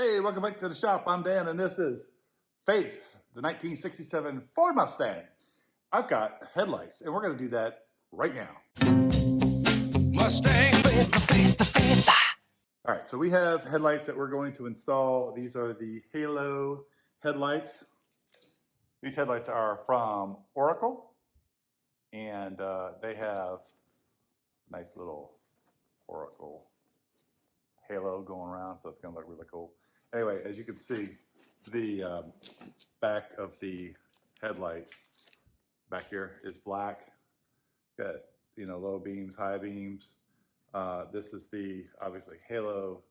Hey, welcome back to the shop. I'm Dan, and this is Faith, the 1967 Ford Mustang. I've got headlights, and we're going to do that right now. Mustang, faith. All right, so we have headlights that we're going to install. These are the Halo headlights. These headlights are from Oracle, and they have a nice little Oracle halo going around, so it's going to look really cool. Anyway, as you can see, the back of the headlight back here is black. Got, low beams, high beams. This is the, obviously, halo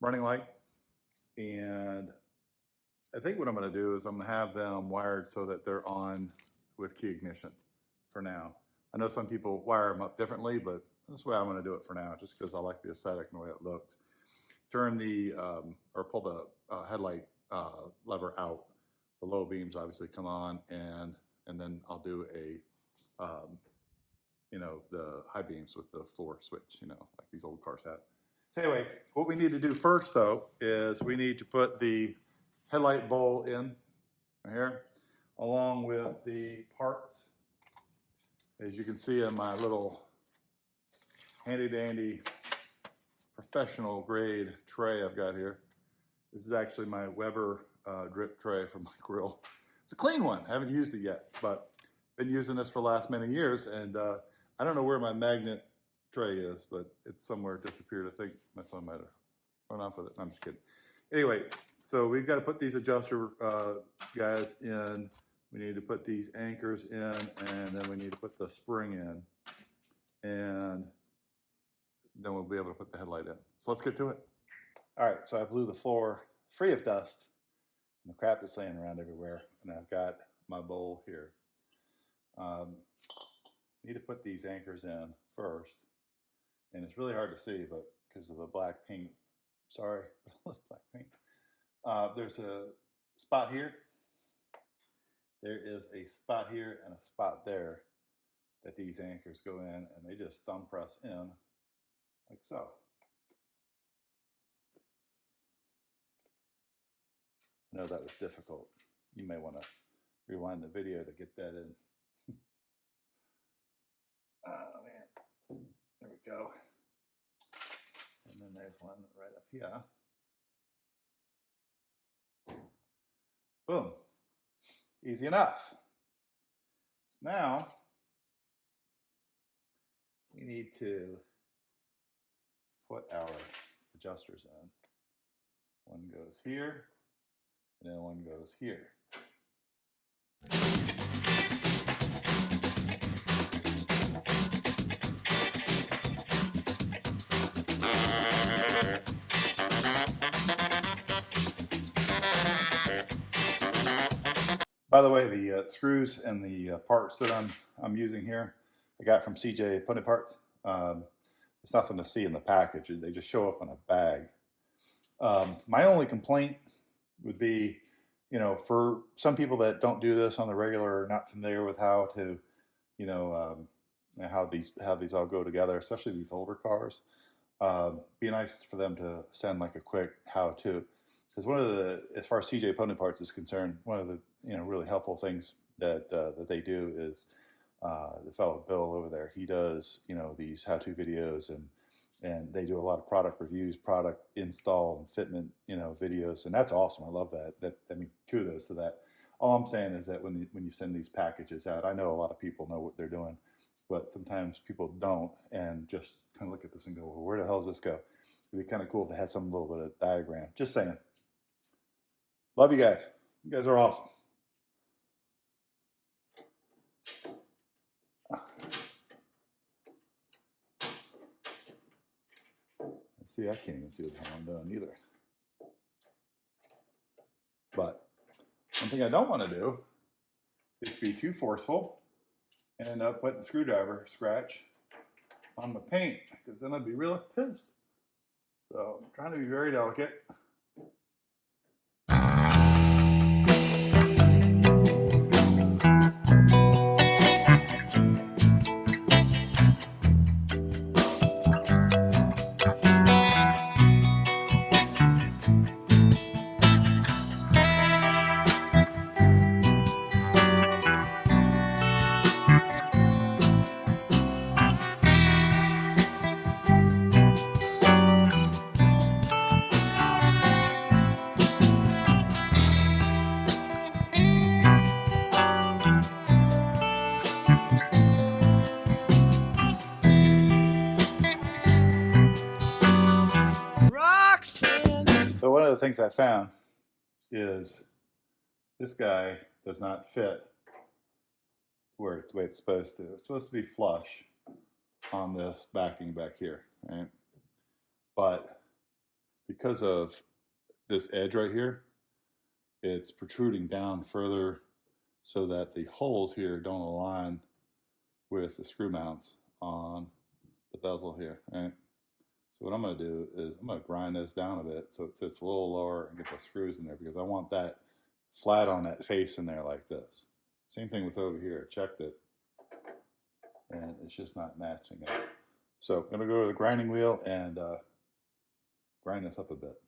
running light. And I think what I'm going to do is I'm going to have them wired so that they're on with key ignition for now. I know some people wire them up differently, but that's the way I'm going to do it for now, just because I like the aesthetic and the way it looks. Turn the, or pull the headlight lever out. The low beams obviously come on, and then I'll do a, the high beams with the floor switch, like these old cars have. So anyway, what we need to do first, though, is we need to put the headlight bowl in right here, along with the parts. As you can see in my little handy dandy professional grade tray I've got here. This is actually my Weber drip tray from my grill. It's a clean one. I haven't used it yet, but been using this for the last many years, and I don't know where my magnet tray is, but it's somewhere disappeared. I think my son might have run off with it. I'm just kidding. Anyway, so we've got to put these adjuster guys in. We need to put these anchors in, and then we need to put the spring in, and then we'll be able to put the headlight in. So let's get to it. All right, so I blew the floor free of dust, and the crap is laying around everywhere, and I've got my bowl here. Need to put these anchors in first, and it's really hard to see, but because of the black paint, sorry, black paint. There's a spot here. There is a spot here and a spot there that these anchors go in, and they just thumb press in like so. I know that was difficult. You may want to rewind the video to get that in. Oh man, there we go. And then there's one right up here. Boom. Easy enough. Now, we need to put our adjusters in. One goes here, and then one goes here. By the way, the screws and the parts that I'm using here, I got from CJ Pony Parts. There's nothing to see in the package. They just show up in a bag. My only complaint would be, for some people that don't do this on the regular or not familiar with how to, how these all go together, especially these older cars, be nice for them to send like a quick how-to. Because one of the, as far as CJ Pony Parts is concerned, one of the really helpful things that that they do is the fellow Bill over there. He does these how-to videos, and they do a lot of product reviews, product install and fitment videos, and that's awesome. I love that. Kudos to that. All I'm saying is that when you send these packages out, I know a lot of people know what they're doing, but sometimes people don't, and just kind of look at this and go, well, where the hell does this go? It'd be kind of cool if they had some little bit of diagram. Just saying. Love you guys. You guys are awesome. See, I can't even see what the hell I'm doing either. But one thing I don't want to do is be too forceful and end up putting the screwdriver scratch on the paint, because then I'd be really pissed. So I'm trying to be very delicate. one of the things I found is this guy does not fit where it's the way it's supposed to. It's supposed to be flush on this backing back here, right? But because of this edge right here, it's protruding down further so that the holes here don't align with the screw mounts on the bezel here, right? So what I'm going to do is I'm going to grind this down a bit so it sits a little lower and get the screws in there, because I want that flat on that face in there like this. Same thing with over here. I checked it and it's just not matching it. So I'm going to go to the grinding wheel and grind this up a bit.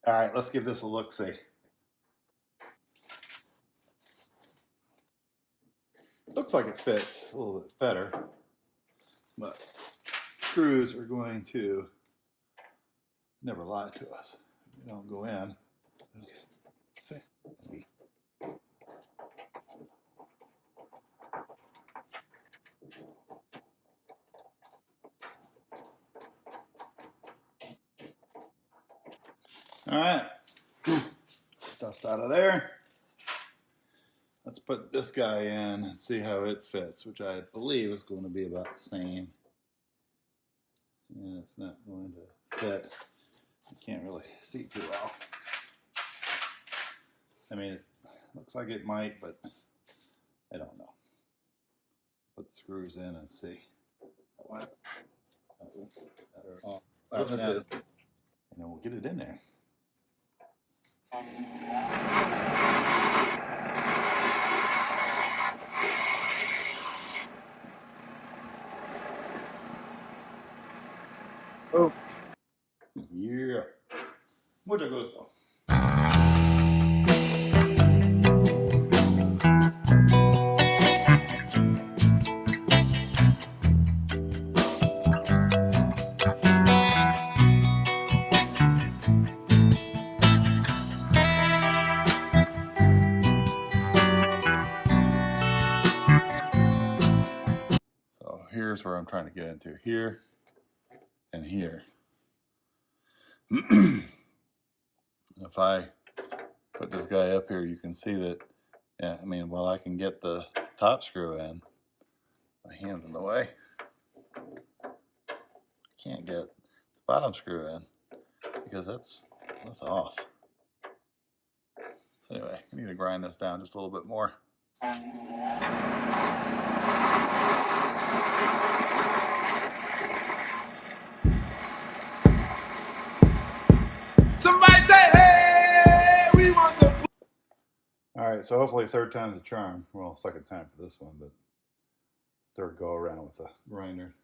All right, let's give this a look-see. Looks like it fits a little bit better, but screws are going to never lie to us. They don't go in. All right, dust out of there. Let's put this guy in and see how it fits, which I believe is going to be about the same. And it's not going to fit. I can't really see too well. I mean, it looks like it might, but I don't know. Put the screws in and see. What? Oh, that's it. And then we'll get it in there. Oh, yeah. Mucho gusto. So here's where I'm trying to get into, here and here. If I put this guy up here, you can see that, yeah, I mean, while I can get the top screw in, my hand's in the way. I can't get the bottom screw in because that's off. So anyway, I need to grind this down just a little bit more. Somebody say, hey, we want some. All right, so hopefully third time's a charm. Well, second time for this one, but third go around with the grinder.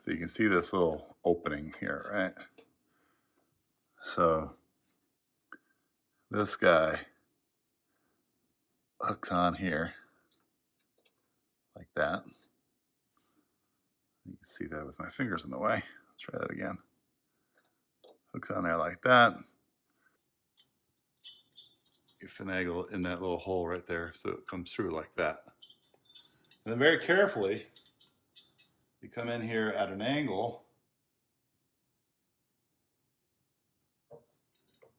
So you can see this little opening here, right? So this guy hooks on here like that. You can see that with my fingers in the way. Let's try that again. Hooks on there like that. You finagle in that little hole right there so it comes through like that. And then very carefully, you come in here at an angle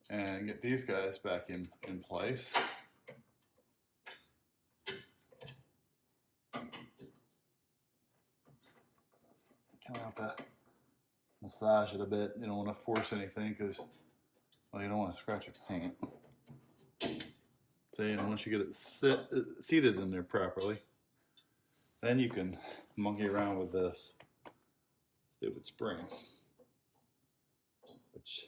and get these guys back in place. Kind of have to massage it a bit. You don't want to force anything because, well, you don't want to scratch your paint. See, and once you get it seated in there properly, then you can monkey around with this stupid spring, which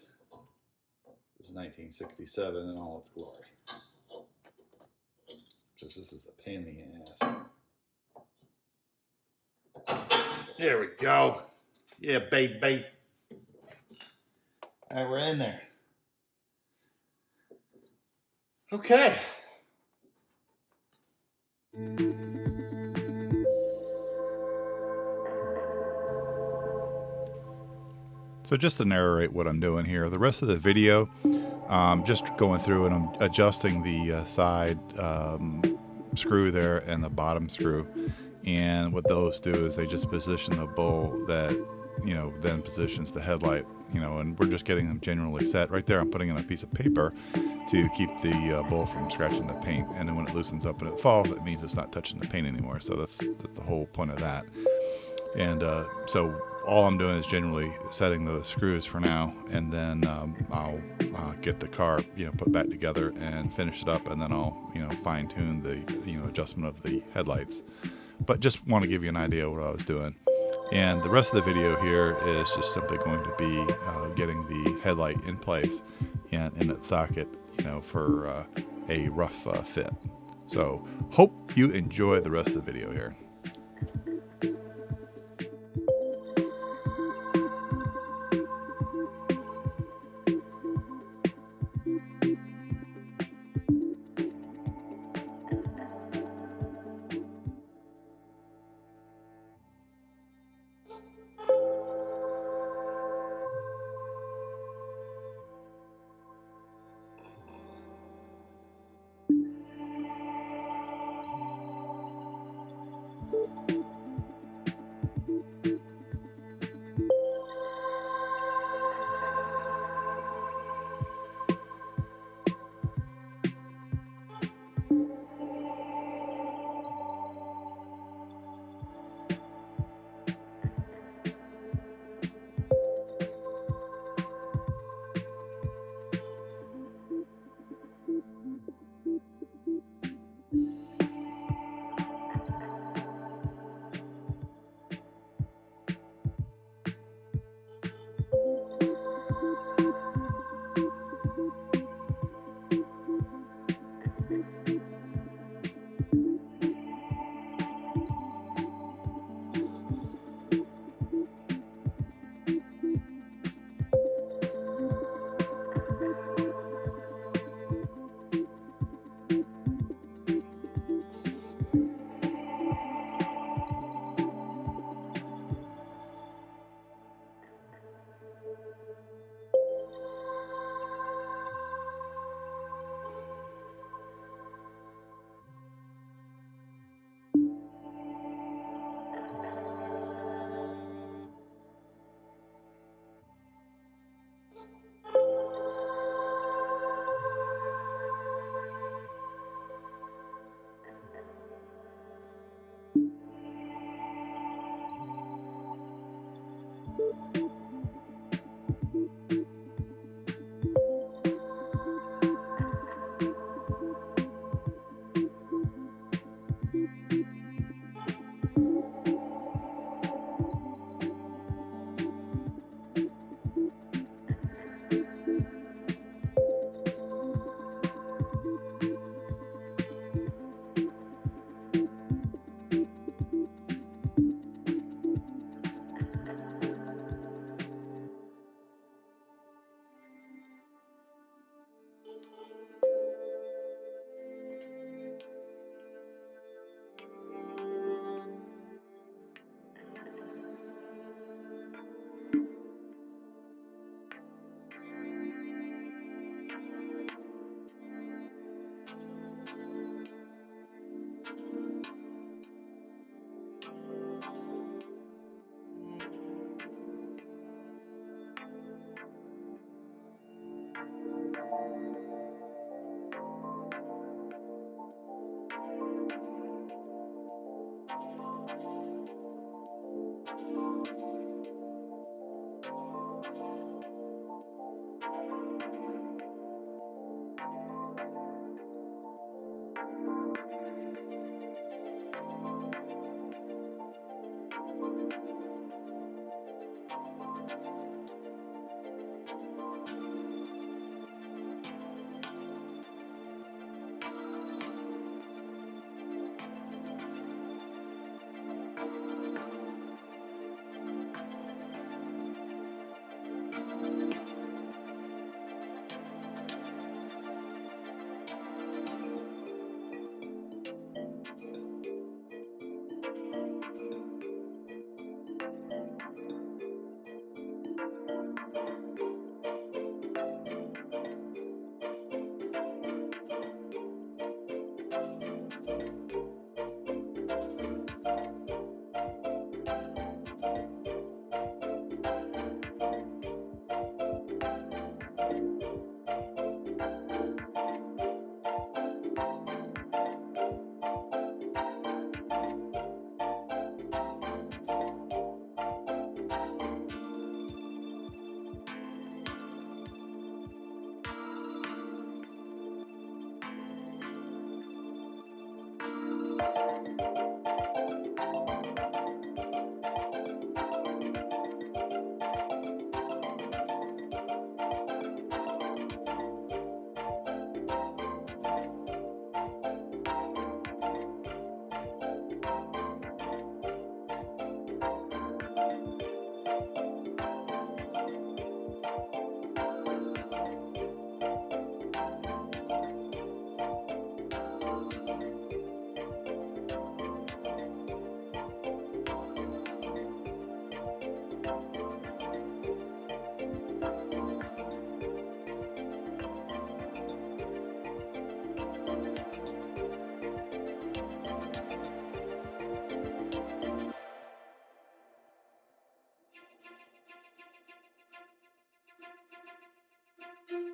is is 1967 in all its glory. Because this is a pain in the ass. There we go. Yeah, babe. All right, we're in there. Okay. So just to narrate what I'm doing here, the rest of the video, just going through and I'm adjusting the side screw there and the bottom screw. And what those do is they just position the bowl that, then positions the headlight, and we're just getting them generally set. Right there, I'm putting in a piece of paper to keep the bowl from scratching the paint. And then when it loosens up and it falls, it means it's not touching the paint anymore. So that's the whole point of that. And so all I'm doing is generally setting those screws for now, and then I'll get the car, put back together and finish it up, and then I'll, fine tune the, adjustment of the headlights. But just want to give you an idea of what I was doing. And the rest of the video here is just simply going to be getting the headlight in place and in its socket, for a rough fit. So hope you enjoy the rest of the video here.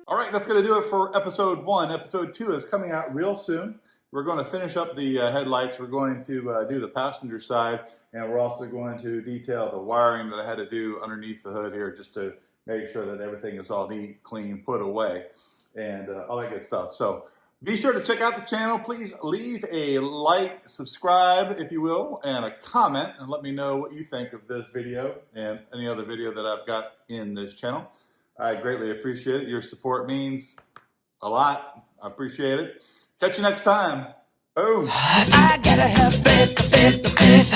All right, that's going to do it for episode 1. Episode 2 is coming out real soon. We're going to finish up the headlights. We're going to do the passenger side, and we're also going to detail the wiring that I had to do underneath the hood here just to make sure that everything is all neat, clean, put away, and all that good stuff. So be sure to check out the channel. Please leave a like, subscribe, if you will, and a comment, and let me know what you think of this video and any other video that I've got in this channel. I greatly appreciate it. Your support means a lot. I appreciate it. Catch you next time. Boom. I gotta have faith, faith, faith.